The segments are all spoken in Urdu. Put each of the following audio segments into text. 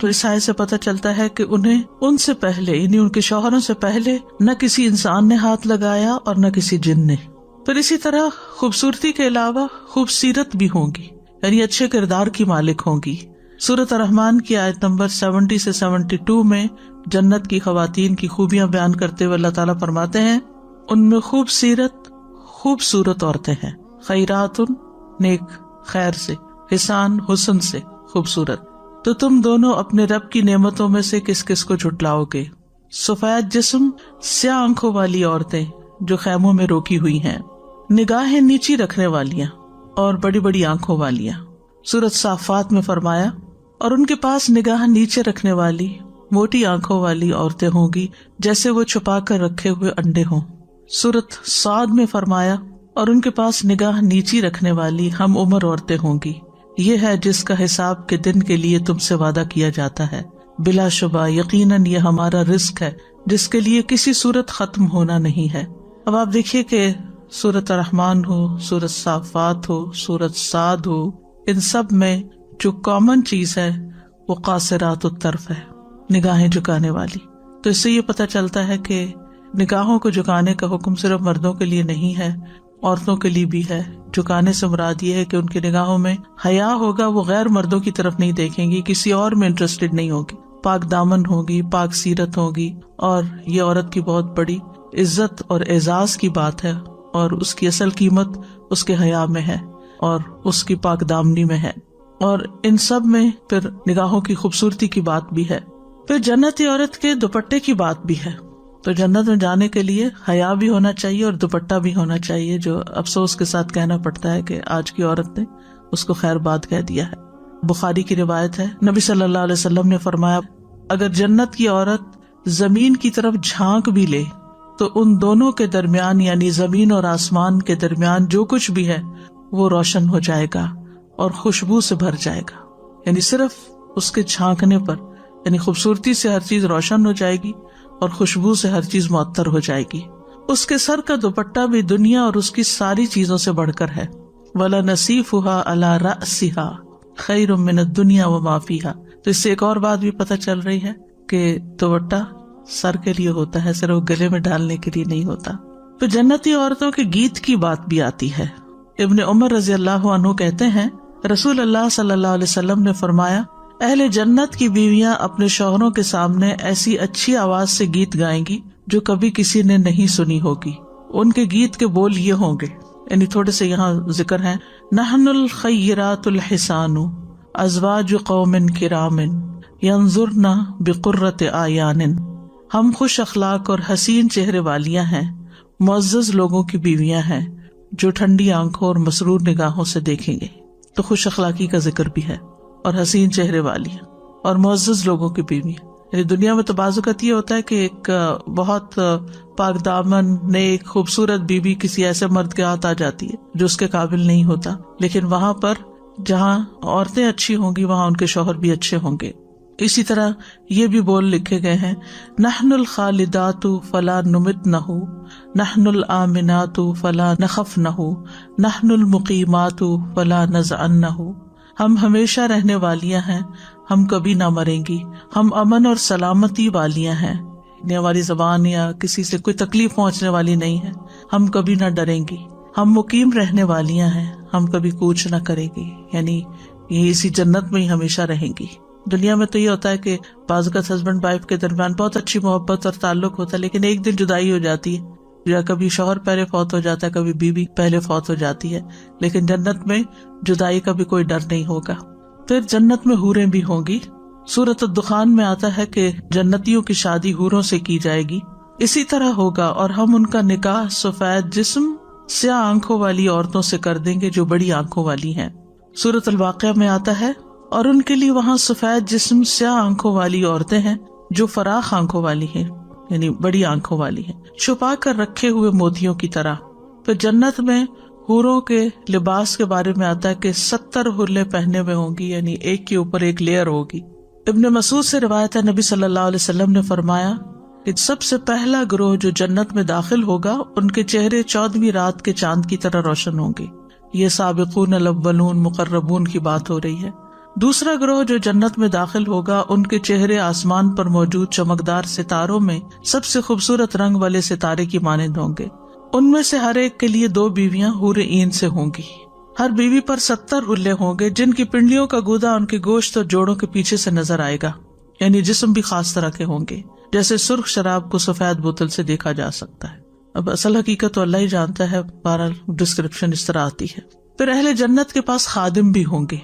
تو اس آیت سے پتہ چلتا ہے کہ انہیں ان سے پہلے یعنی ان کے شوہروں سے پہلے نہ کسی انسان نے ہاتھ لگایا اور نہ کسی جن نے. پھر اسی طرح خوبصورتی کے علاوہ خوبصیرت بھی ہوں گی، یعنی اچھے کردار کی مالک ہوں گی. سورۃ الرحمن کی آیت نمبر 70 سے 72 میں جنت کی خواتین کی خوبیاں بیان کرتے ہوئے اللہ تعالیٰ فرماتے ہیں ان میں خوبصورت عورتیں ہیں، خیرات نیک خیر سے، حسان حسن سے خوبصورت. تو تم دونوں اپنے رب کی نعمتوں میں سے کس کس کو جھٹلاؤ گے؟ سفید جسم سیاہ آنکھوں والی عورتیں جو خیموں میں روکی ہوئی ہیں، نگاہیں نیچی رکھنے والیاں اور بڑی بڑی آنکھوں والیاں. سورۃ صافات میں فرمایا اور ان کے پاس نگاہ نیچے رکھنے والی موٹی آنکھوں والی عورتیں ہوں گی جیسے وہ چھپا کر رکھے ہوئے انڈے ہوں. سورۃ صاد میں فرمایا اور ان کے پاس نگاہ نیچی رکھنے والی ہم عمر عورتیں ہوں گی، یہ ہے جس کا حساب کے دن کے لیے تم سے وعدہ کیا جاتا ہے، بلا شبہ یقیناً یہ ہمارا رزق ہے جس کے لیے کسی صورت ختم ہونا نہیں ہے. اب آپ دیکھیے کہ سورۃ الرحمن ہو، سورۃ صافات ہو، سورۃ صاد ہو، ان سب میں جو کامن چیز ہے وہ قاصرات الطرف ہے، نگاہیں جھکانے والی. تو اس سے یہ پتہ چلتا ہے کہ نگاہوں کو جھکانے کا حکم صرف مردوں کے لیے نہیں ہے، عورتوں کے لیے بھی ہے. جھکانے سے مراد یہ ہے کہ ان کی نگاہوں میں حیا ہوگا، وہ غیر مردوں کی طرف نہیں دیکھیں گی، کسی اور میں انٹرسٹڈ نہیں ہوگی، پاک دامن ہوگی، پاک سیرت ہوگی. اور یہ عورت کی بہت بڑی عزت اور اعزاز کی بات ہے، اور اس کی اصل قیمت اس کے حیا میں ہے اور اس کی پاک دامنی میں ہے. اور ان سب میں پھر نگاہوں کی خوبصورتی کی بات بھی ہے. پھر جنتی عورت کے دوپٹے کی بات بھی ہے. تو جنت میں جانے کے لیے حیا بھی ہونا چاہیے اور دوپٹہ بھی ہونا چاہیے، جو افسوس کے ساتھ کہنا پڑتا ہے کہ آج کی عورت نے اس کو خیر بات کہہ دیا ہے. بخاری کی روایت ہے، نبی صلی اللہ علیہ وسلم نے فرمایا اگر جنت کی عورت زمین کی طرف جھانک بھی لے تو ان دونوں کے درمیان یعنی زمین اور آسمان کے درمیان جو کچھ بھی ہے وہ روشن ہو جائے گا اور خوشبو سے بھر جائے گا. یعنی صرف اس کے جھانکنے پر یعنی خوبصورتی سے ہر چیز روشن ہو جائے گی اور خوشبو سے ہر چیز معطر ہو جائے گی. اس کے سر کا دوپٹہ بھی دنیا اور اس کی ساری چیزوں سے بڑھ کر ہے. وَلَنَصِيفُهَا عَلَى رَأْسِهَا خَيْرٌ مِّنَ الدُّنْيَا وَمَا فِيهَا. تو اس سے ایک اور بات بھی پتہ چل رہی ہے کہ دوپٹہ سر کے لیے ہوتا ہے، صرف گلے میں ڈالنے کے لیے نہیں ہوتا. تو جنتی عورتوں کے گیت کی بات بھی آتی ہے. ابن عمر رضی اللہ عنہ کہتے ہیں رسول اللہ صلی اللہ علیہ وسلم نے فرمایا اہل جنت کی بیویاں اپنے شوہروں کے سامنے ایسی اچھی آواز سے گیت گائیں گی جو کبھی کسی نے نہیں سنی ہوگی. ان کے گیت کے بول یہ ہوں گے، یعنی تھوڑے سے یہاں ذکر ہیں، نحن الخیرات الحسان ازواج قوم کرام ینظرن بقرۃ اعیان. ہم خوش اخلاق اور حسین چہرے والیاں ہیں، معزز لوگوں کی بیویاں ہیں جو ٹھنڈی آنکھوں اور مسرور نگاہوں سے دیکھیں گے. تو خوش اخلاقی کا ذکر بھی ہے اور حسین چہرے والی اور معزز لوگوں کی بیوی. یعنی دنیا میں تو بعض اوقات یہ ہوتا ہے کہ ایک بہت پاک دامن نیک خوبصورت بیوی کسی ایسے مرد کے ہاتھ آ جاتی ہے جو اس کے قابل نہیں ہوتا، لیکن وہاں پر جہاں عورتیں اچھی ہوں گی وہاں ان کے شوہر بھی اچھے ہوں گے. اسی طرح یہ بھی بول لکھے گئے ہیں، نحن الخالدات فلا نمتنہ، نحن الآمنات فلا نخفنہ، نحن المقیمات فلا نزعنہ. ہم ہمیشہ رہنے والیاں ہیں، ہم کبھی نہ مریں گی، ہم امن اور سلامتی والیاں ہیں، یعنی ہماری زبان یا کسی سے کوئی تکلیف پہنچنے والی نہیں ہے، ہم کبھی نہ ڈریں گی، ہم مقیم رہنے والیاں ہیں، ہم کبھی کوچ نہ کریں گی، یعنی یہ اسی جنت میں ہی ہمیشہ رہیں گی. دنیا میں تو یہ ہوتا ہے کہ بعض اوقات ہسبینڈ وائف کے درمیان بہت اچھی محبت اور تعلق ہوتا ہے، لیکن ایک دن جدائی ہو جاتی ہے، یا کبھی شوہر پہلے فوت ہو جاتا ہے، کبھی بیوی پہلے فوت ہو جاتی ہے، لیکن جنت میں جدائی کا بھی کوئی ڈر نہیں ہوگا. پھر جنت میں حوریں بھی ہوں گی. سورۃ الدخان میں آتا ہے کہ جنتیوں کی شادی حوروں سے کی جائے گی. اسی طرح ہوگا اور ہم ان کا نکاح سفید جسم سیاہ آنکھوں والی عورتوں سے کر دیں گے جو بڑی آنکھوں والی ہیں. سورۃ الواقعہ میں آتا ہے اور ان کے لیے وہاں سفید جسم سیاہ آنکھوں والی عورتیں ہیں جو فراخ آنکھوں والی ہیں، یعنی بڑی آنکھوں والی ہیں، چھپا کر رکھے ہوئے موتیوں کی طرح. پھر جنت میں حوروں کے لباس کے بارے میں آتا ہے کہ 70 حلے پہنے ہوئے ہوں گی، یعنی ایک کے اوپر ایک لیئر ہوگی. ابن مسعود سے روایت ہے نبی صلی اللہ علیہ وسلم نے فرمایا کہ سب سے پہلا گروہ جو جنت میں داخل ہوگا ان کے چہرے 14ویں رات کے چاند کی طرح روشن ہوں گے. یہ سابقون الاولون مقربون کی بات ہو رہی ہے. دوسرا گروہ جو جنت میں داخل ہوگا ان کے چہرے آسمان پر موجود چمکدار ستاروں میں سب سے خوبصورت رنگ والے ستارے کی مانند ہوں گے. ان میں سے ہر ایک کے لیے 2 بیویاں حور عین سے ہوں گی. ہر بیوی پر 70 ہلے ہوں گے جن کی پنڈلیوں کا گودا ان کے گوشت اور جوڑوں کے پیچھے سے نظر آئے گا. یعنی جسم بھی خاص طرح کے ہوں گے، جیسے سرخ شراب کو سفید بوتل سے دیکھا جا سکتا ہے. اب اصل حقیقت تو اللہ ہی جانتا ہے، بہرحال ڈسکرپشن اس طرح آتی ہے. پھر اہل جنت کے پاس خادم بھی ہوں گے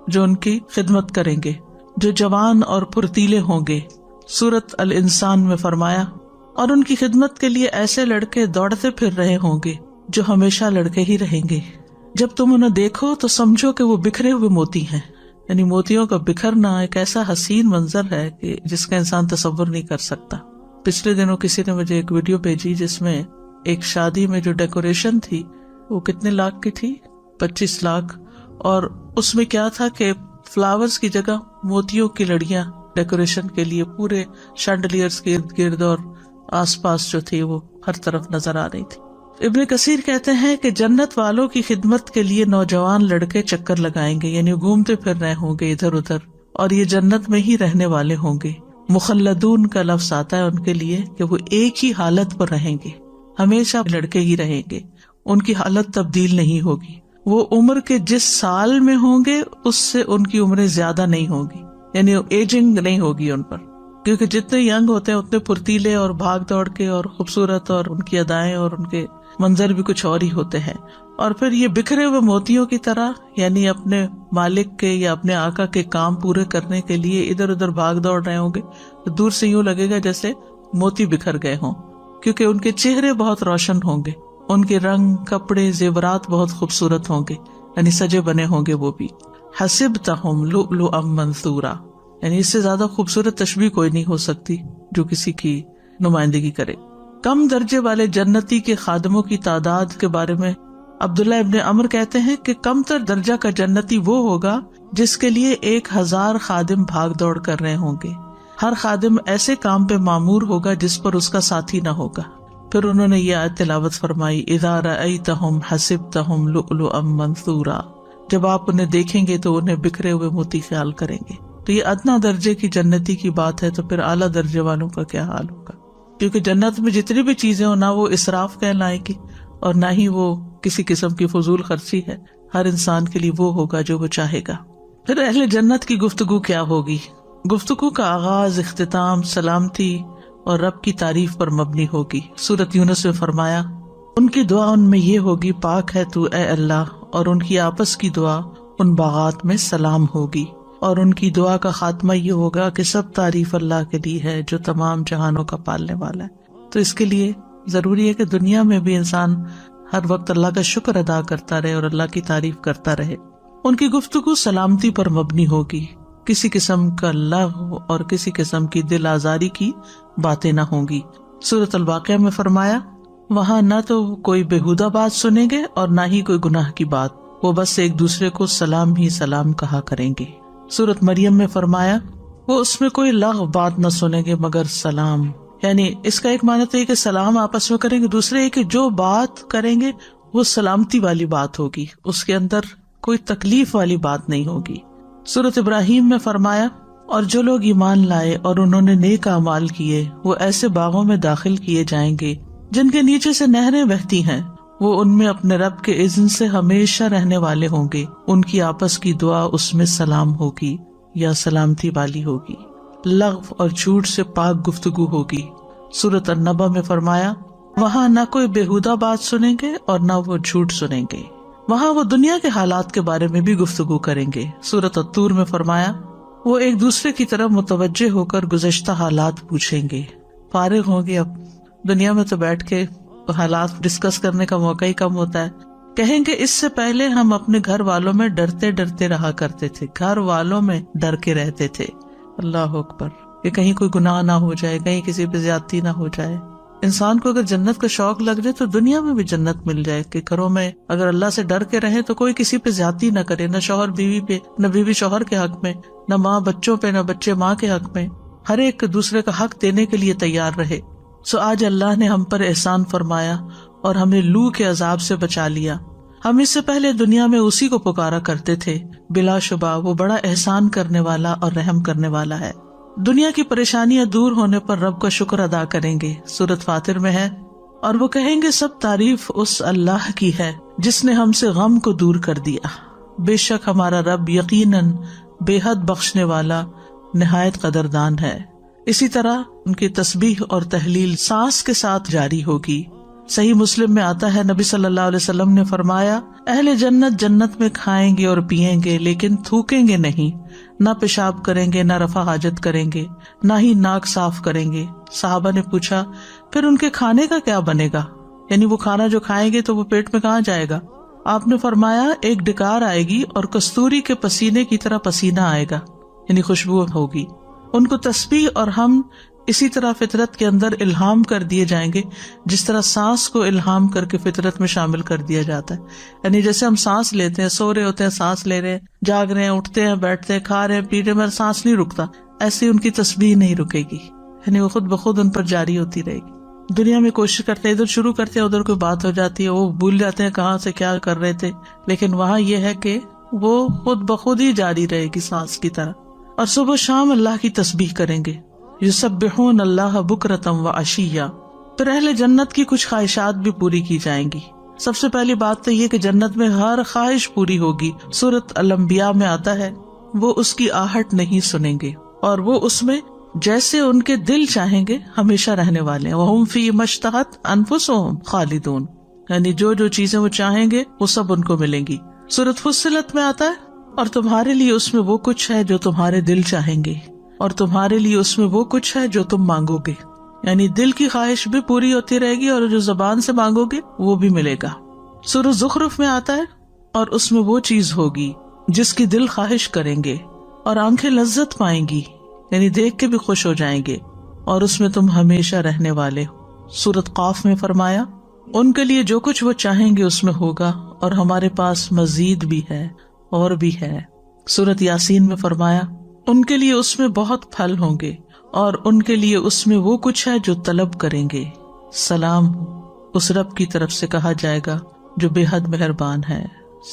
جو ان کی خدمت کریں گے، جو جوان اور پھرتیلے ہوں گے. سورۃ الانسان میں فرمایا، اور ان کی خدمت کے لیے ایسے لڑکے دوڑتے پھر رہے ہوں گے جو ہمیشہ لڑکے ہی رہیں گے. جب تم انہیں دیکھو تو سمجھو کہ وہ بکھرے ہوئے موتی ہیں. یعنی موتیوں کا بکھرنا ایک ایسا حسین منظر ہے کہ جس کا انسان تصور نہیں کر سکتا. پچھلے دنوں کسی نے مجھے ایک ویڈیو بھیجی جس میں ایک شادی میں جو ڈیکوریشن تھی وہ کتنے لاکھ کی تھی؟ 25 لاکھ. اور اس میں کیا تھا کہ فلاورز کی جگہ موتیوں کی لڑیاں ڈیکوریشن کے لیے پورے شانڈلیئرز کے ارد گرد اور آس پاس جو تھی وہ ہر طرف نظر آ رہی تھی. ابن کثیر کہتے ہیں کہ جنت والوں کی خدمت کے لیے نوجوان لڑکے چکر لگائیں گے، یعنی گھومتے پھر رہے ہوں گے ادھر ادھر، اور یہ جنت میں ہی رہنے والے ہوں گے. مخلدون کا لفظ آتا ہے ان کے لیے کہ وہ ایک ہی حالت پر رہیں گے، ہمیشہ لڑکے ہی رہیں گے، ان کی حالت تبدیل نہیں ہوگی. وہ عمر کے جس سال میں ہوں گے اس سے ان کی عمریں زیادہ نہیں ہوگی، یعنی ایجنگ نہیں ہوگی ان پر، کیونکہ جتنے ینگ ہوتے ہیں اتنے پھرتیلے اور بھاگ دوڑ کے اور خوبصورت، اور ان کی ادائیں اور ان کے منظر بھی کچھ اور ہی ہوتے ہیں. اور پھر یہ بکھرے ہوئے موتیوں کی طرح، یعنی اپنے مالک کے یا اپنے آقا کے کام پورے کرنے کے لیے ادھر ادھر بھاگ دوڑ رہے ہوں گے. دور سے یوں لگے گا جیسے موتی بکھر گئے ہوں، کیونکہ ان کے چہرے بہت روشن ہوں گے، ان کے رنگ، کپڑے، زیورات بہت خوبصورت ہوں گے، یعنی سجے بنے ہوں گے وہ بھی. حسبتہم لؤلؤا منثورا، یعنی اس سے زیادہ خوبصورت تشبیہ کوئی نہیں ہو سکتی جو کسی کی نمائندگی کرے. کم درجے والے جنتی کے خادموں کی تعداد کے بارے میں عبداللہ ابن عمر کہتے ہیں کہ کم تر درجہ کا جنتی وہ ہوگا جس کے لیے 1000 خادم بھاگ دوڑ کر رہے ہوں گے. ہر خادم ایسے کام پہ مامور ہوگا جس پر اس کا ساتھی نہ ہوگا. پھر انہوں نے یہ آیت تلاوت فرمائی، اذا رأیتہم حسبتہم لؤلؤا منثورا، جب آپ انہیں دیکھیں گے تو انہیں بکھرے ہوئے موتی خیال کریں گے. تو یہ ادنا درجے کی جنتی کی بات ہے، تو پھر اعلیٰ درجے والوں کا کیا حال ہوگا؟ کیونکہ جنت میں جتنی بھی چیزیں ہوں، نہ وہ اسراف کہلائیں گی اور نہ ہی وہ کسی قسم کی فضول خرچی ہے. ہر انسان کے لیے وہ ہوگا جو وہ چاہے گا. پھر اہل جنت کی گفتگو کیا ہوگی؟ گفتگو کا آغاز، اختتام سلامتی اور رب کی تعریف پر مبنی ہوگی. سورۃ یونس میں فرمایا، ان کی دعا ان میں یہ ہوگی، پاک ہے تو اے اللہ، اور ان کی آپس کی دعا ان باغات میں سلام ہوگی. اور ان کی دعا کا خاتمہ یہ ہوگا کہ سب تعریف اللہ کے لیے ہے جو تمام جہانوں کا پالنے والا ہے. تو اس کے لیے ضروری ہے کہ دنیا میں بھی انسان ہر وقت اللہ کا شکر ادا کرتا رہے اور اللہ کی تعریف کرتا رہے. ان کی گفتگو سلامتی پر مبنی ہوگی، کسی قسم کا لغو اور کسی قسم کی دل آزاری کی باتیں نہ ہوں گی. سورۃ الواقعہ میں فرمایا، وہاں نہ تو کوئی بےہودہ بات سنیں گے اور نہ ہی کوئی گناہ کی بات، وہ بس ایک دوسرے کو سلام ہی سلام کہا کریں گے. سورۃ مریم میں فرمایا، وہ اس میں کوئی لغو بات نہ سنیں گے مگر سلام. یعنی اس کا ایک معنی تو یہ کہ سلام آپس میں کریں گے، دوسرے یہ کہ جو بات کریں گے وہ سلامتی والی بات ہوگی، اس کے اندر کوئی تکلیف والی بات نہیں ہوگی. سورۃ ابراہیم میں فرمایا، اور جو لوگ ایمان لائے اور انہوں نے نیک اعمال کیے وہ ایسے باغوں میں داخل کیے جائیں گے جن کے نیچے سے نہریں بہتی ہیں، وہ ان میں اپنے رب کے اذن سے ہمیشہ رہنے والے ہوں گے. ان کی آپس کی دعا اس میں سلام ہوگی یا سلامتی والی ہوگی. لغو اور جھوٹ سے پاک گفتگو ہوگی. سورۃ النبا میں فرمایا، وہاں نہ کوئی بےہودہ بات سنیں گے اور نہ وہ جھوٹ سنیں گے. وہاں وہ دنیا کے حالات کے بارے میں بھی گفتگو کریں گے. سورۃ الطور میں فرمایا، وہ ایک دوسرے کی طرف متوجہ ہو کر گزشتہ حالات پوچھیں گے. فارغ ہوں گے. اب دنیا میں تو بیٹھ کے حالات ڈسکس کرنے کا موقع ہی کم ہوتا ہے. کہیں گے اس سے پہلے ہم اپنے گھر والوں میں ڈرتے ڈرتے رہا کرتے تھے، گھر والوں میں ڈر کے رہتے تھے. اللہ اکبر، کہ کہیں کوئی گناہ نہ ہو جائے، کہیں کسی پہ زیادتی نہ ہو جائے. انسان کو اگر جنت کا شوق لگ جائے تو دنیا میں بھی جنت مل جائے، کہ گھروں میں اگر اللہ سے ڈر کے رہے تو کوئی کسی پہ زیادتی نہ کرے، نہ شوہر بیوی پہ، نہ بیوی شوہر کے حق میں، نہ ماں بچوں پہ، نہ بچے ماں کے حق میں. ہر ایک دوسرے کا حق دینے کے لیے تیار رہے. سو آج اللہ نے ہم پر احسان فرمایا اور ہمیں لو کے عذاب سے بچا لیا. ہم اس سے پہلے دنیا میں اسی کو پکارا کرتے تھے، بلا شبہ وہ بڑا احسان کرنے والا اور رحم کرنے والا ہے۔ دنیا کی پریشانیاں دور ہونے پر رب کا شکر ادا کریں گے، سورۃ فاطر میں ہے، اور وہ کہیں گے سب تعریف اس اللہ کی ہے جس نے ہم سے غم کو دور کر دیا، بے شک ہمارا رب یقیناً بے حد بخشنے والا نہایت قدردان ہے۔ اسی طرح ان کی تسبیح اور تحلیل سانس کے ساتھ جاری ہوگی۔ صحیح مسلم میں آتا ہے، نبی صلی اللہ علیہ وسلم نے فرمایا، اہل جنت جنت میں کھائیں گے اور پیئیں گے لیکن تھوکیں گے نہیں، نہ پیشاب کریں گے، نہ رفع حاجت کریں گے، نہ ہی ناک صاف کریں گے۔ صحابہ نے پوچھا پھر ان کے کھانے کا کیا بنے گا؟ یعنی وہ کھانا جو کھائیں گے تو وہ پیٹ میں کہاں جائے گا؟ آپ نے فرمایا ایک ڈکار آئے گی اور کستوری کے پسینے کی طرح پسینہ آئے گا، یعنی خوشبو ہوگی۔ ان کو تسبیح اور ہم اسی طرح فطرت کے اندر الہام کر دیے جائیں گے، جس طرح سانس کو الہام کر کے فطرت میں شامل کر دیا جاتا ہے۔ یعنی جیسے ہم سانس لیتے ہیں، سو رہے ہوتے ہیں سانس لے رہے ہیں، جاگ رہے ہیں، اٹھتے ہیں، بیٹھتے ہیں، کھا رہے ہیں، پی رہے ہیں، مگر سانس نہیں رکتا، ایسے ان کی تسبیح نہیں رکے گی، یعنی وہ خود بخود ان پر جاری ہوتی رہے گی۔ دنیا میں کوشش کرتے ہیں، ادھر شروع کرتے ہیں، ادھر کوئی بات ہو جاتی ہے، وہ بھول جاتے ہیں کہاں سے کیا کر رہے تھے، لیکن وہاں یہ ہے کہ وہ خود بخود ہی جاری رہے گی سانس کی طرح۔ اور صبح شام اللہ کی تسبیح کریں گے، یسبحون اللہ بکرۃ وعشیہ۔ پھر اہل جنت کی کچھ خواہشات بھی پوری کی جائیں گی۔ سب سے پہلی بات تو یہ کہ جنت میں ہر خواہش پوری ہوگی۔ سورۃ الانبیاء میں آتا ہے، وہ اس کی آہٹ نہیں سنیں گے اور وہ اس میں جیسے ان کے دل چاہیں گے ہمیشہ رہنے والے ہیں۔ وَهُمْ فِي مَا اشْتَهَتْ أَنفُسُهُمْ خَالِدُونَ، یعنی جو جو چیزیں وہ چاہیں گے وہ سب ان کو ملیں گی۔ سورۃ فصلت میں آتا ہے، اور تمہارے لیے اس میں وہ کچھ ہے جو تمہارے دل چاہیں گے، اور تمہارے لیے اس میں وہ کچھ ہے جو تم مانگو گے، یعنی دل کی خواہش بھی پوری ہوتی رہے گی اور جو زبان سے مانگو گے وہ بھی ملے گا۔ سورۃ زخرف میں آتا ہے، اور اس میں وہ چیز ہوگی جس کی دل خواہش کریں گے اور آنکھیں لذت پائیں گی، یعنی دیکھ کے بھی خوش ہو جائیں گے، اور اس میں تم ہمیشہ رہنے والے ہو۔ سورۃ قاف میں فرمایا، ان کے لیے جو کچھ وہ چاہیں گے اس میں ہوگا، اور ہمارے پاس مزید بھی ہے اور بھی ہے۔ سورۃ یاسین میں فرمایا، ان کے لیے اس میں بہت پھل ہوں گے، اور ان کے لیے اس میں وہ کچھ ہے جو طلب کریں گے۔ سلام اس رب کی طرف سے کہا جائے گا جو بے حد مہربان ہے،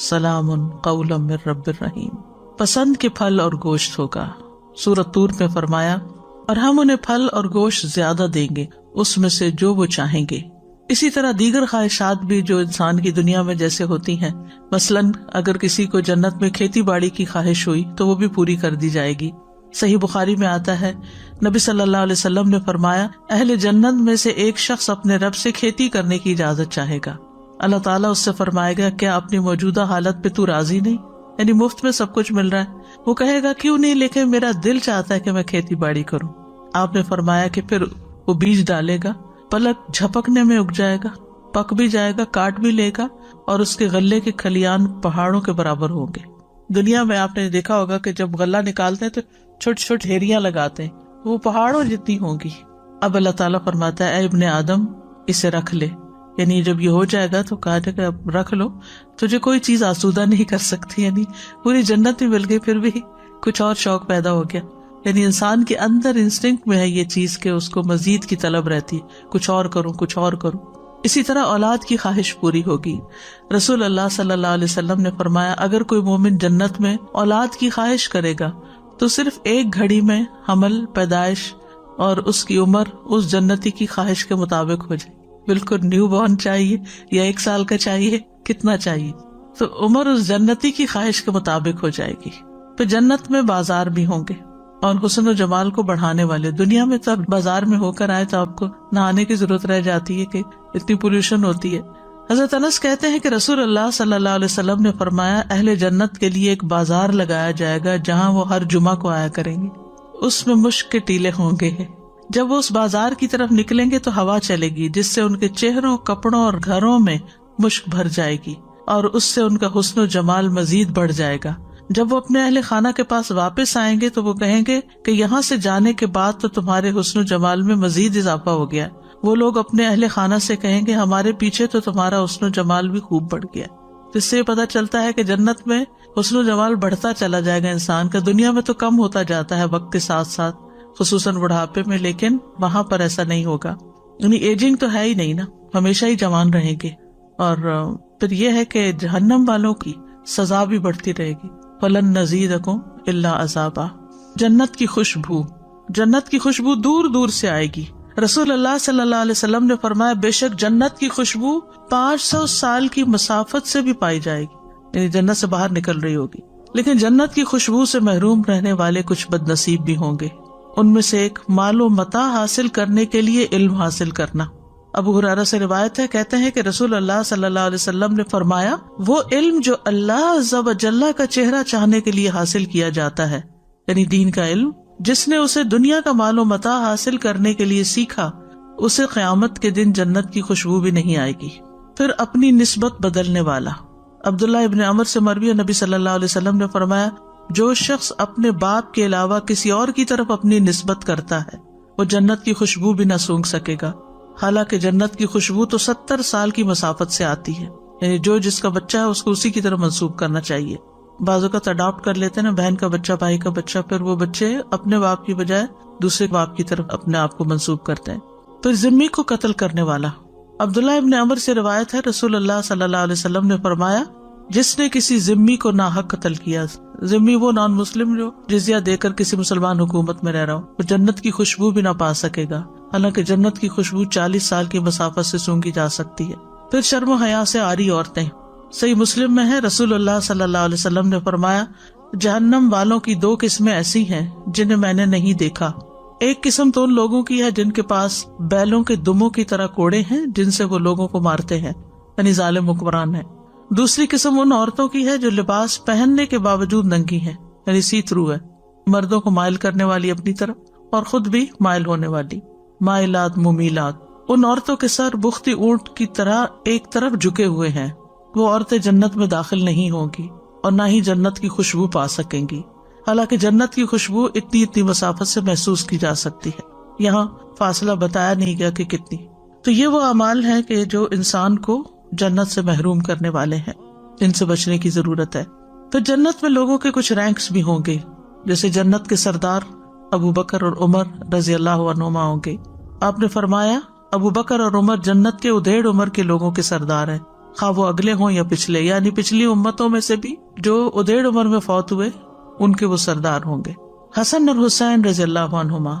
سلام قولا من رب الرحیم۔ پسند کے پھل اور گوشت ہوگا۔ سورۃ طور میں فرمایا، اور ہم انہیں پھل اور گوشت زیادہ دیں گے اس میں سے جو وہ چاہیں گے۔ اسی طرح دیگر خواہشات بھی جو انسان کی دنیا میں جیسے ہوتی ہیں، مثلاً اگر کسی کو جنت میں کھیتی باڑی کی خواہش ہوئی تو وہ بھی پوری کر دی جائے گی۔ صحیح بخاری میں آتا ہے، نبی صلی اللہ علیہ وسلم نے فرمایا، اہل جنت میں سے ایک شخص اپنے رب سے کھیتی کرنے کی اجازت چاہے گا، اللہ تعالیٰ اس سے فرمائے گا، کیا اپنی موجودہ حالت پہ تو راضی نہیں؟ یعنی مفت میں سب کچھ مل رہا ہے۔ وہ کہے گا کیوں نہیں، لیکن میرا دل چاہتا ہے کہ میں کھیتی باڑی کروں۔ آپ نے فرمایا کہ پھر وہ بیج ڈالے گا، پلک جھپکنے میں اگ جائے گا، پک بھی جائے گا، کاٹ بھی لے گا، اور اس کے غلے کے کھلیان پہاڑوں کے برابر ہوں گے۔ دنیا میں آپ نے دیکھا ہوگا کہ جب غلہ نکالتے ہیں تو چھوٹی چھوٹی ڈھیریاں لگاتے ہیں، وہ پہاڑوں جتنی ہوں گی۔ اب اللہ تعالیٰ فرماتا ہے، اے ابن آدم اسے رکھ لے، یعنی جب یہ ہو جائے گا تو کہا جائے گا اب رکھ لو، تجھے کوئی چیز آسودہ نہیں کر سکتی، یعنی پوری جنت بھی مل گئی پھر بھی کچھ اور شوق پیدا ہو گیا۔ یعنی انسان کے اندر انسٹنکٹ میں ہے یہ چیز کہ اس کو مزید کی طلب رہتی ہے، کچھ اور کروں کچھ اور کروں۔ اسی طرح اولاد کی خواہش پوری ہوگی۔ رسول اللہ صلی اللہ علیہ وسلم نے فرمایا، اگر کوئی مومن جنت میں اولاد کی خواہش کرے گا تو صرف ایک گھڑی میں حمل، پیدائش اور اس کی عمر اس جنتی کی خواہش کے مطابق ہو جائے، بالکل نیو بورن چاہیے یا 1 سال کا چاہیے، کتنا چاہیے، تو عمر اس جنتی کی خواہش کے مطابق ہو جائے گی۔ پھر جنت میں بازار بھی ہوں گے اور حسن و جمال کو بڑھانے والے۔ دنیا میں تب بازار میں ہو کر آئے تو آپ کو نہانے کی ضرورت رہ جاتی ہے کہ اتنی پولوشن ہوتی ہے۔ حضرت انس کہتے ہیں کہ رسول اللہ صلی اللہ علیہ وسلم نے فرمایا، اہل جنت کے لیے ایک بازار لگایا جائے گا جہاں وہ ہر جمعہ کو آیا کریں گے، اس میں مشک کے ٹیلے ہوں گے۔ جب وہ اس بازار کی طرف نکلیں گے تو ہوا چلے گی جس سے ان کے چہروں، کپڑوں اور گھروں میں مشک بھر جائے گی، اور اس سے ان کا حسن و جمال مزید بڑھ جائے گا۔ جب وہ اپنے اہل خانہ کے پاس واپس آئیں گے تو وہ کہیں گے کہ یہاں سے جانے کے بعد تو تمہارے حسن و جمال میں مزید اضافہ ہو گیا۔ وہ لوگ اپنے اہل خانہ سے کہیں گے، ہمارے پیچھے تو تمہارا حسن و جمال بھی خوب بڑھ گیا۔ اس سے پتہ چلتا ہے کہ جنت میں حسن و جمال بڑھتا چلا جائے گا انسان کا۔ دنیا میں تو کم ہوتا جاتا ہے وقت کے ساتھ ساتھ، خصوصاً بڑھاپے میں، لیکن وہاں پر ایسا نہیں ہوگا، یعنی ایجنگ تو ہے ہی نہیں نا، ہمیشہ ہی جوان رہیں گے۔ اور پھر یہ ہے کہ جہنم والوں کی سزا بھی بڑھتی رہے گی. فلن نزیدکم الا عذابا. جنت کی خوشبو، جنت کی خوشبو دور دور سے آئے گی. رسول اللہ صلی اللہ علیہ وسلم نے فرمایا بے شک جنت کی خوشبو 500 سال کی مسافت سے بھی پائی جائے گی، یعنی جنت سے باہر نکل رہی ہوگی. لیکن جنت کی خوشبو سے محروم رہنے والے کچھ بد نصیب بھی ہوں گے. ان میں سے ایک مال و متاع حاصل کرنے کے لیے علم حاصل کرنا. ابو ہریرہ سے روایت ہے، کہتے ہیں کہ رسول اللہ صلی اللہ علیہ وسلم نے فرمایا وہ علم جو اللہ عز و جل کا چہرہ چاہنے کے لیے حاصل کیا جاتا ہے، یعنی دین کا علم، جس نے اسے دنیا کا مال و متاع حاصل کرنے کے لیے سیکھا، اسے قیامت کے دن جنت کی خوشبو بھی نہیں آئے گی. پھر اپنی نسبت بدلنے والا. عبداللہ ابن عمر سے مروی نبی صلی اللہ علیہ وسلم نے فرمایا جو شخص اپنے باپ کے علاوہ کسی اور کی طرف اپنی نسبت کرتا ہے وہ جنت کی خوشبو بھی نہ سونگھ سکے گا، حالانکہ جنت کی خوشبو تو 70 سال کی مسافت سے آتی ہے. یعنی جو جس کا بچہ ہے اس کو اسی کی طرف منسوب کرنا چاہیے. بعض اوقات اڈاپٹ کر لیتے ہیں نا، بہن کا بچہ، بھائی کا بچہ، پھر وہ بچے اپنے باپ کی بجائے دوسرے باپ کی طرف اپنے آپ کو منسوب کرتے ہیں. پھر ذمی کو قتل کرنے والا. عبداللہ ابن عمر سے روایت ہے رسول اللہ صلی اللہ علیہ وسلم نے فرمایا جس نے کسی ذمی کو ناحق قتل کیا، ذمی وہ نان مسلم جو جزیہ دے کر کسی مسلمان حکومت میں رہ رہا ہو، وہ جنت کی خوشبو بھی نہ پا سکے گا، حالانکہ جنت کی خوشبو 40 سال کی مسافت سے سونگھی جا سکتی ہے. پھر شرم و حیا سے عاری عورتیں. صحیح مسلم میں ہے رسول اللہ صلی اللہ علیہ وسلم نے فرمایا جہنم والوں کی 2 قسمیں ایسی ہیں جنہیں میں نے نہیں دیکھا. ایک قسم تو ان لوگوں کی ہے جن کے پاس بیلوں کے دموں کی طرح کوڑے ہیں جن سے وہ لوگوں کو مارتے ہیں، یعنی ظالم حکمران ہیں. دوسری قسم ان عورتوں کی ہے جو لباس پہننے کے باوجود ننگی ہیں، یعنی سی تھرو ہے، مردوں کو مائل کرنے والی اپنی طرف اور خود بھی مائل ہونے والی. مائلات ممیلات. ان عورتوں کے سر بختی اونٹ کی طرح ایک طرف جھکے ہوئے ہیں. وہ عورتیں جنت میں داخل نہیں ہوں گی اور نہ ہی جنت کی خوشبو پا سکیں گی، حالانکہ جنت کی خوشبو اتنی مسافت سے محسوس کی جا سکتی ہے. یہاں فاصلہ بتایا نہیں گیا کہ کتنی. تو یہ وہ اعمال ہیں کہ جو انسان کو جنت سے محروم کرنے والے ہیں، جن سے بچنے کی ضرورت ہے. تو جنت میں لوگوں کے کچھ رینکس بھی ہوں گے، جیسے جنت کے سردار ابو بکر اور عمر رضی اللہ عنہما ہوں گے. آپ نے فرمایا ابو بکر اور عمر جنت کے ادھیڑ عمر کے لوگوں کے سردار ہیں، خواہ وہ اگلے ہوں یا پچھلے، یعنی پچھلی امتوں میں سے بھی جو ادھیڑ عمر میں فوت ہوئے ان کے وہ سردار ہوں گے. حسن اور حسین رضی اللہ عنہما.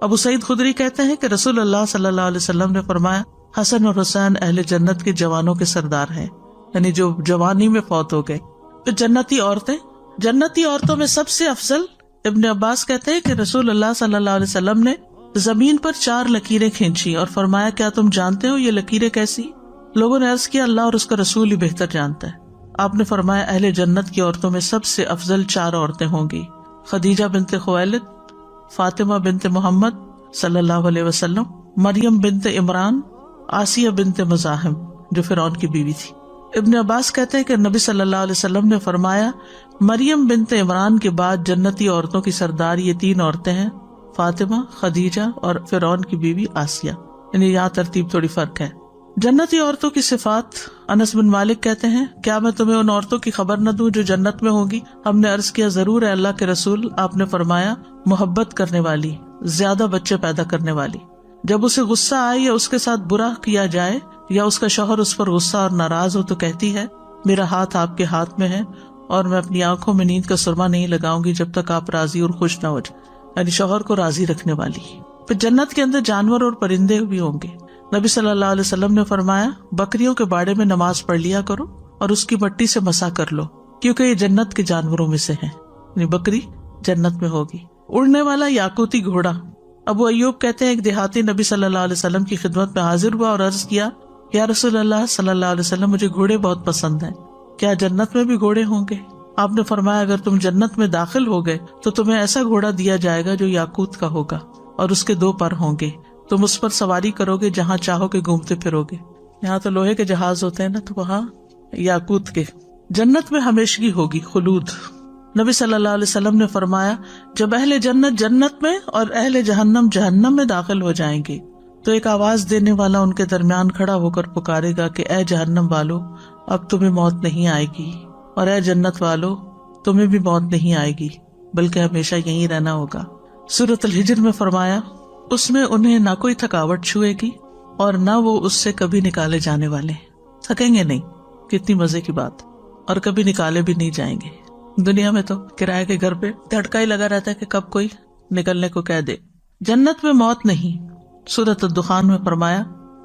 ابو سعید خدری کہتے ہیں کہ رسول اللہ صلی اللہ علیہ وسلم نے فرمایا حسن اور حسین اہل جنت کے جوانوں کے سردار ہیں، یعنی جو جوانی میں فوت ہو گئے. پھر جنتی عورتیں. جنتی عورتوں میں سب سے افضل ابن عباس کہتے ہیں کہ رسول اللہ صلی اللہ علیہ وسلم نے زمین پر 4 لکیریں کھینچی اور فرمایا کیا تم جانتے ہو یہ لکیریں کیسی؟ لوگوں نے عرض کیا اللہ اور اس کا رسول ہی بہتر جانتا ہے. آپ نے فرمایا اہل جنت کی عورتوں میں سب سے افضل 4 عورتیں ہوں گی، خدیجہ بنت خویلد، فاطمہ بنت محمد صلی اللہ علیہ وسلم، مریم بنت عمران، آسیہ بنت مزاحم جو فرعون کی بیوی تھی. ابن عباس کہتے ہیں کہ نبی صلی اللہ علیہ وسلم نے فرمایا مریم بنت عمران کے بعد جنتی عورتوں کی سردار یہ 3 عورتیں ہیں، فاطمہ، خدیجہ اور فرعون کی بیوی آسیہ. یعنی یہاں ترتیب تھوڑی فرق ہے. جنتی عورتوں کی صفات. انس بن مالک کہتے ہیں کیا میں تمہیں ان عورتوں کی خبر نہ دوں جو جنت میں ہوں گی؟ ہم نے عرض کیا ضرور ہے اللہ کے رسول. آپ نے فرمایا محبت کرنے والی، زیادہ بچے پیدا کرنے والی. جب اسے غصہ آئے یا اس کے ساتھ برا کیا جائے یا اس کا شوہر اس پر غصہ اور ناراض ہو تو کہتی ہے میرا ہاتھ آپ کے ہاتھ میں ہے اور میں اپنی آنکھوں میں نیند کا سرما نہیں لگاؤں گی جب تک آپ راضی اور خوش نہ ہو جائے، یعنی شوہر کو راضی رکھنے والی. پھر جنت کے اندر جانور اور پرندے بھی ہوں گے. نبی صلی اللہ علیہ وسلم نے فرمایا بکریوں کے باڑے میں نماز پڑھ لیا کرو اور اس کی مٹی سے مسح کر لو کیونکہ یہ جنت کے جانوروں میں سے ہیں، یعنی بکری جنت میں ہوگی. اڑنے والا یاقوتی گھوڑا. ابو ایوب کہتے ہیں ایک دیہاتی نبی صلی اللہ علیہ وسلم کی خدمت میں حاضر ہوا اور عرض کیا یا رسول اللہ صلی اللہ علیہ وسلم مجھے گھوڑے بہت پسند ہیں، کیا جنت میں بھی گھوڑے ہوں گے؟ آپ نے فرمایا اگر تم جنت میں داخل ہو گئے تو تمہیں ایسا گھوڑا دیا جائے گا جو یاقوت کا ہوگا اور اس کے 2 پر ہوں گے، تم اس پر سواری کرو گے جہاں چاہو گے گھومتے پھرو گے. یہاں تو لوہے کے جہاز ہوتے ہیں نا، تو وہاں یاقوت کے. جنت میں ہمیشگی ہوگی، خلود. نبی صلی اللہ علیہ وسلم نے فرمایا جب اہل جنت جنت میں اور اہل جہنم جہنم میں داخل ہو جائیں گے تو ایک آواز دینے والا ان کے درمیان کھڑا ہو کر پکارے گا کہ اے جہنم والو اب تمہیں موت نہیں آئے گی، اور اے جنت والو تمہیں بھی موت نہیں آئے گی بلکہ ہمیشہ یہیں رہنا ہوگا. سورۃ الحجر میں فرمایا اس میں انہیں نہ کوئی تھکاوٹ چھوئے گی اور نہ وہ اس سے کبھی نکالے جانے والے، تھکیں گے نہیں. کتنی مزے کی بات، اور کبھی نکالے بھی نہیں جائیں گے۔ دنیا میں تو کرائے کے گھر پہ دھڑکا ہی لگا رہتا ہے کہ کب کوئی نکلنے کو کہہ دے۔ جنت میں موت نہیں۔ سورۃ الدخان میں فرمایا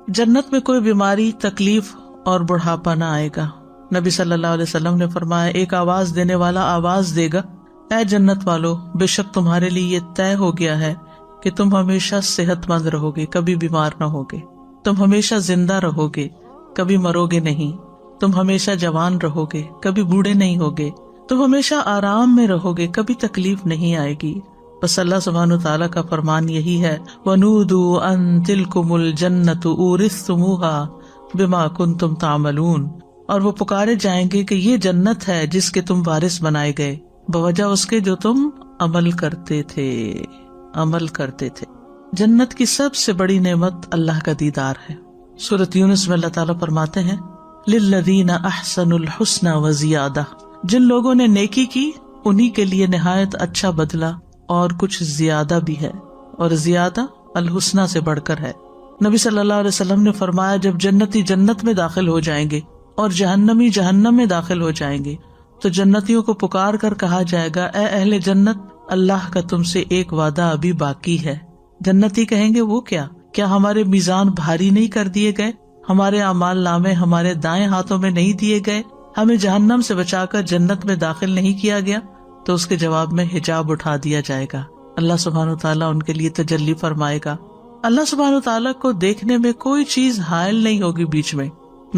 جنت میں کوئی بیماری، تکلیف اور بڑھاپا نہ آئے گا۔ نبی صلی اللہ علیہ وسلم نے فرمایا ایک آواز دینے والا آواز دے گا، اے جنت والو، بے شک تمہارے لیے یہ طے ہو گیا ہے کہ تم ہمیشہ صحت مند رہو گے، کبھی بیمار نہ ہوگے، تم ہمیشہ زندہ رہو گے، کبھی مرو گے نہیں، تم ہمیشہ جوان رہو گے، کبھی بوڑھے نہیں ہوگے، تم ہمیشہ آرام میں رہو گے، کبھی تکلیف نہیں آئے گی۔ بس اللہ سبحانہ تعالیٰ کا فرمان یہی ہے، وَنُودُوا أَن تِلْكُمُ الْجَنَّةُ أُورِثْتُمُوهَا بِمَا كُنتُمْ تَعْمَلُونَ، اور وہ پکارے جائیں گے کہ یہ جنت ہے جس کے تم وارث بنائے گئے بوجہ اس کے جو تم عمل کرتے تھے۔ جنت کی سب سے بڑی نعمت اللہ کا دیدار ہے۔ سورۃ یونس میں اللہ تعالیٰ فرماتے ہیں للذین احسنوا الحسنى وزیادہ، جن لوگوں نے نیکی کی انہی کے لیے نہایت اچھا بدلہ اور کچھ زیادہ بھی ہے، اور زیادہ الحسنى سے بڑھ کر ہے۔ نبی صلی اللہ علیہ وسلم نے فرمایا جب جنتی جنت میں داخل ہو جائیں گے اور جہنمی جہنم میں داخل ہو جائیں گے تو جنتیوں کو پکار کر کہا جائے گا، اے اہل جنت، اللہ کا تم سے ایک وعدہ ابھی باقی ہے۔ جنتی کہیں گے وہ کیا ہمارے میزان بھاری نہیں کر دیے گئے، ہمارے اعمال نامے ہمارے دائیں ہاتھوں میں نہیں دیے گئے، ہمیں جہنم سے بچا کر جنت میں داخل نہیں کیا گیا؟ تو اس کے جواب میں حجاب اٹھا دیا جائے گا، اللہ سبحانہ وتعالیٰ ان کے لیے تجلی فرمائے گا۔ اللہ سبحانہ وتعالیٰ کو دیکھنے میں کوئی چیز حائل نہیں ہوگی بیچ میں۔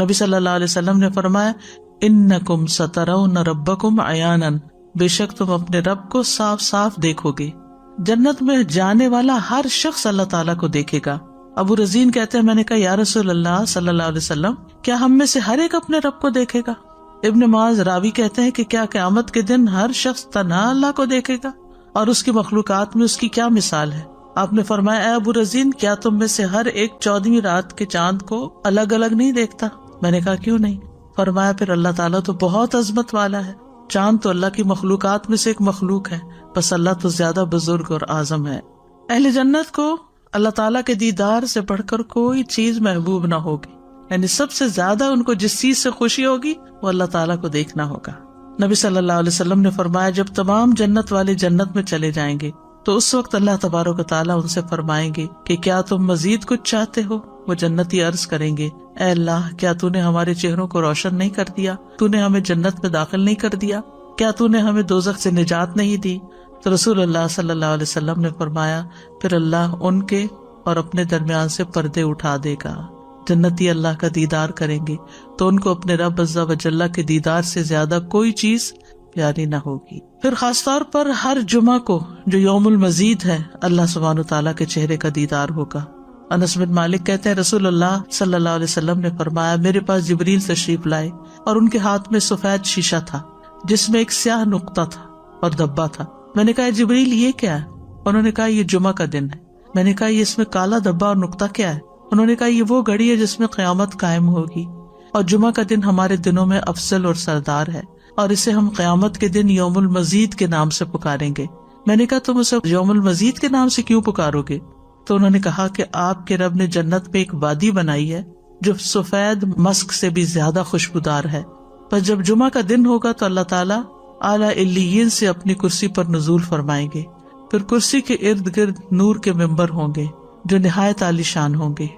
نبی صلی اللہ علیہ وسلم نے فرمایا انکم سترون ربکم عیانا، بے شک تم اپنے رب کو صاف صاف دیکھو گے۔ جنت میں جانے والا ہر شخص اللہ تعالیٰ کو دیکھے گا۔ ابو رزین کہتے ہیں میں نے کہا یا رسول اللہ صلی اللہ علیہ وسلم، کیا ہم میں سے ہر ایک اپنے رب کو دیکھے گا؟ ابن معاذ راوی کہتے ہیں کہ کیا قیامت کے دن ہر شخص تنہا اللہ کو دیکھے گا؟ اور اس کی مخلوقات میں اس کی کیا مثال ہے؟ آپ نے فرمایا اے ابو رزین، کیا تم میں سے ہر ایک 14ویں رات کے چاند کو الگ الگ نہیں دیکھتا؟ میں نے کہا کیوں نہیں؟ فرمایا پھر اللہ تعالیٰ تو بہت عظمت والا ہے، چاند تو اللہ کی مخلوقات میں سے ایک مخلوق ہے، بس اللہ تو زیادہ بزرگ اور اعظم ہے۔ اہل جنت کو اللہ تعالیٰ کے دیدار سے بڑھ کر کوئی چیز محبوب نہ ہوگی، یعنی سب سے زیادہ ان کو جس چیز سے خوشی ہوگی وہ اللہ تعالیٰ کو دیکھنا ہوگا۔ نبی صلی اللہ علیہ وسلم نے فرمایا جب تمام جنت والے جنت میں چلے جائیں گے تو اس وقت اللہ تبارک و تعالیٰ ان سے فرمائیں گے کہ کیا تم مزید کچھ چاہتے ہو؟ وہ جنتی عرض کریں گے اے اللہ، کیا تو نے ہمارے چہروں کو روشن نہیں کر دیا؟ تو نے ہمیں جنت میں داخل نہیں کر دیا؟ کیا تو نے ہمیں دوزخ سے نجات نہیں دی؟ تو رسول اللہ صلی اللہ علیہ وسلم نے فرمایا پھر اللہ ان کے اور اپنے درمیان سے پردے اٹھا دے گا۔ جنتی اللہ کا دیدار کریں گے تو ان کو اپنے رب عز و جل کے دیدار سے زیادہ کوئی چیز پیاری نہ ہوگی۔ پھر خاص طور پر ہر جمعہ کو جو یوم المزید ہے، اللہ سبحانہ تعالیٰ کے چہرے کا دیدار ہوگا۔ انس بن مالک کہتے ہیں رسول اللہ صلی اللہ علیہ وسلم نے فرمایا میرے پاس جبریل تشریف لائے اور ان کے ہاتھ میں سفید شیشہ تھا جس میں ایک سیاہ نقطہ تھا اور دھبا تھا۔ میں نے کہا جبریل یہ کیا ہے؟ انہوں نے کہا یہ جمعہ کا دن ہے۔ میں نے کہا یہ اس میں کالا دھبا اور نقطہ کیا ہے؟ انہوں نے کہا یہ وہ گھڑی ہے جس میں قیامت قائم ہوگی، اور جمعہ کا دن ہمارے دنوں میں افضل اور سردار ہے، اور اسے ہم قیامت کے دن یوم المزید کے نام سے پکاریں گے۔ میں نے کہا تم اسے یوم المزید کے نام سے کیوں پکارو گے؟ تو انہوں نے کہا کہ آپ کے رب نے جنت میں ایک وادی بنائی ہے جو سفید مسک سے بھی زیادہ خوشبودار ہے، پر جب جمعہ کا دن ہوگا تو اللہ تعالیٰ اعلیٰ علیین سے اپنی کرسی پر نزول فرمائیں گے، پھر کرسی کے ارد گرد نور کے ممبر ہوں گے جو نہایت عالی شان ہوں گے،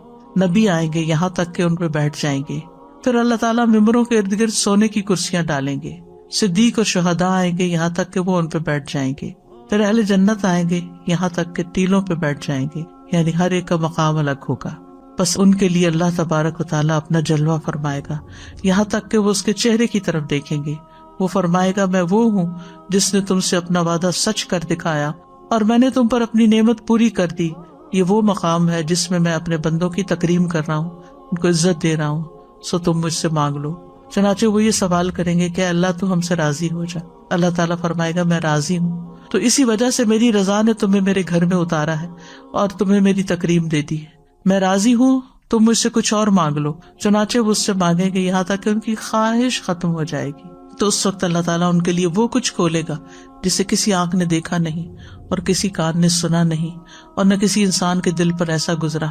نبی آئیں گے یہاں تک کہ ان پہ بیٹھ جائیں گے، پھر اللہ تعالیٰ ممبروں کے ارد گرد سونے کی کرسیاں ڈالیں گے، صدیق اور شہداء آئیں گے یہاں تک کہ وہ ان پہ بیٹھ جائیں گے، پھر اہل جنت آئیں گے یہاں تک کہ ٹیلوں پہ بیٹھ جائیں گے، یعنی ہر ایک کا مقام الگ ہوگا۔ بس ان کے لیے اللہ تبارک و تعالیٰ اپنا جلوہ فرمائے گا یہاں تک کہ وہ اس کے چہرے کی طرف دیکھیں گے۔ وہ فرمائے گا میں وہ ہوں جس نے تم سے اپنا وعدہ سچ کر دکھایا اور میں نے تم پر اپنی نعمت پوری کر دی۔ یہ وہ مقام ہے جس میں اپنے بندوں کی تکریم کر رہا ہوں، ان کو عزت دے رہا ہوں، سو تم مجھ سے مانگ لو۔ چنانچہ وہ یہ سوال کریں گے کہ اللہ تو ہم سے راضی ہو جا۔ اللہ تعالیٰ فرمائے گا میں راضی ہوں، تو اسی وجہ سے میری رضا نے تمہیں میرے گھر میں اتارا ہے اور تمہیں میری تکریم دے دی ہے۔ میں راضی ہوں، تم مجھ سے کچھ اور مانگ لو۔ چنانچہ وہ اس سے مانگیں گے یہاں تک کہ ان کی خواہش ختم ہو جائے گی۔ تو اس وقت اللہ تعالیٰ ان کے لیے وہ کچھ کھولے گا جسے کسی آنکھ نے دیکھا نہیں اور کسی کان نے سنا نہیں اور نہ کسی انسان کے دل پر ایسا گزرا۔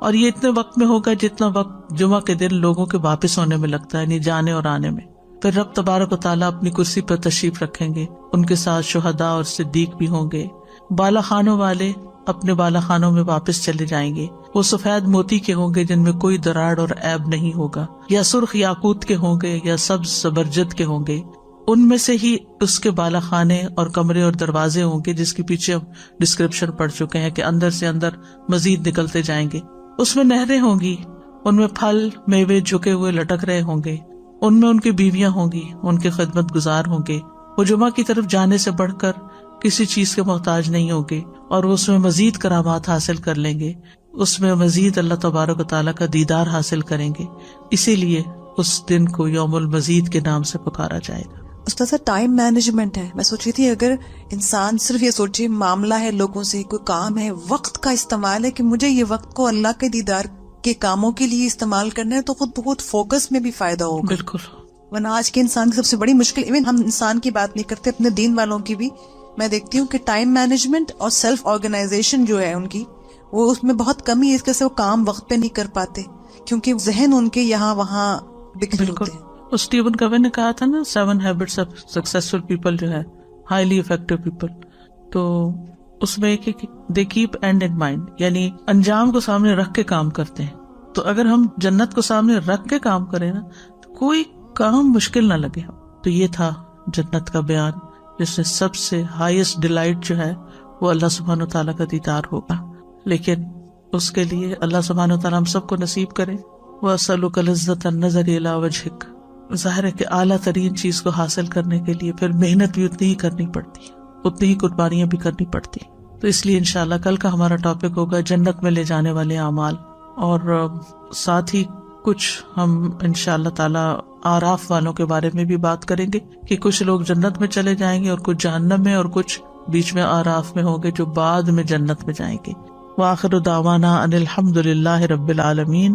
اور یہ اتنے وقت میں ہوگا جتنا وقت جمعہ کے دن لوگوں کے واپس ہونے میں لگتا ہے، یعنی جانے اور آنے میں. پھر رب تبارک و تعالیٰ اپنی کرسی پر تشریف رکھیں گے، ان کے ساتھ شہداء اور صدیق بھی ہوں گے. بالا خانوں والے اپنے بالا خانوں میں واپس چلے جائیں گے. وہ سفید موتی کے ہوں گے جن میں کوئی دراڑ اور عیب نہیں ہوگا، یا سرخ یاقوت کے ہوں گے یا سبز زبرجد کے ہوں گے. ان میں سے ہی اس کے بالا خانے اور کمرے اور دروازے ہوں گے، جس کے پیچھے ہم ڈسکرپشن پڑھ چکے ہیں کہ اندر سے اندر مزید نکلتے جائیں گے. اس میں نہریں ہوں گی، ان میں پھل میوے جھکے ہوئے لٹک رہے ہوں گے. ان میں ان کی بیویاں ہوں گی، ان کے خدمت گزار ہوں گے. وہ جمعہ کی طرف جانے سے بڑھ کر کسی چیز کے محتاج نہیں ہوں گے، اور وہ اس میں مزید کرامات حاصل کر لیں گے. اس میں مزید اللہ تبارک و تعالیٰ کا دیدار حاصل کریں گے. اسی لیے اس دن کو یوم المزید کے نام سے پکارا جائے گا. استاذہ ٹائم مینجمنٹ ہے. میں سوچ رہی تھی اگر انسان صرف یہ سوچے معاملہ ہے، لوگوں سے کوئی کام ہے، وقت کا استعمال ہے کہ مجھے یہ وقت کو اللہ کے دیدار کے کاموں کے لیے استعمال کرنا ہے، تو خود بہت فوکس میں بھی فائدہ ہوگا. بالکل. ورنہ آج کے انسان کی سب سے بڑی مشکل، ایون ہم انسان کی بات نہیں کرتے، اپنے دین والوں کی بھی میں دیکھتی ہوں کہ ٹائم مینجمنٹ اور سیلف آرگنائزیشن جو ہے ان کی، وہ اس میں بہت کمی ہے. اس کے سے وہ کام وقت پہ نہیں کر پاتے کیونکہ ذہن ان کے یہاں وہاں بکھرے ہوتے ہیں. اسٹیون کوے نے کہا تھا نا 7 ہیبٹس آف سکسیسفل پیپل جو ہے ہائیلی افیکٹو پیپل، تو اس میں ایک they keep and in mind, یعنی انجام کو سامنے رکھ کے کام کرتے ہیں. تو اگر ہم جنت کو سامنے رکھ کے کام کریں نا تو کوئی کام مشکل نہ لگے. تو یہ تھا جنت کا بیان، جس میں سب سے ہائیسٹ ڈیلائٹ جو ہے وہ اللہ سبحانہ وتعالیٰ کا دیدار ہوگا. لیکن اس کے لیے اللہ سبحانہ وتعالیٰ ہم سب کو نصیب کرے. وَأَسْأَلُكَ لَذَّةَ النَّظَرِ إِلَىٰ وَجْهِكَ. ظاہر ہے کہ اعلیٰ ترین چیز کو حاصل کرنے کے لیے پھر محنت بھی اتنی ہی کرنی پڑتی، اتنی ہی قربانیاں بھی کرنی پڑتی. تو اس لیے انشاءاللہ کل کا ہمارا ٹاپک ہوگا جنت میں لے جانے والے اعمال، اور ساتھ ہی کچھ ہم انشاءاللہ تعالی آراف والوں کے بارے میں بھی بات کریں گے کہ کچھ لوگ جنت میں چلے جائیں گے اور کچھ جہنم میں، اور کچھ بیچ میں آراف میں ہوں گے جو بعد میں جنت میں جائیں گے. وآخر دعوانا ان الحمد للہ رب العالمین.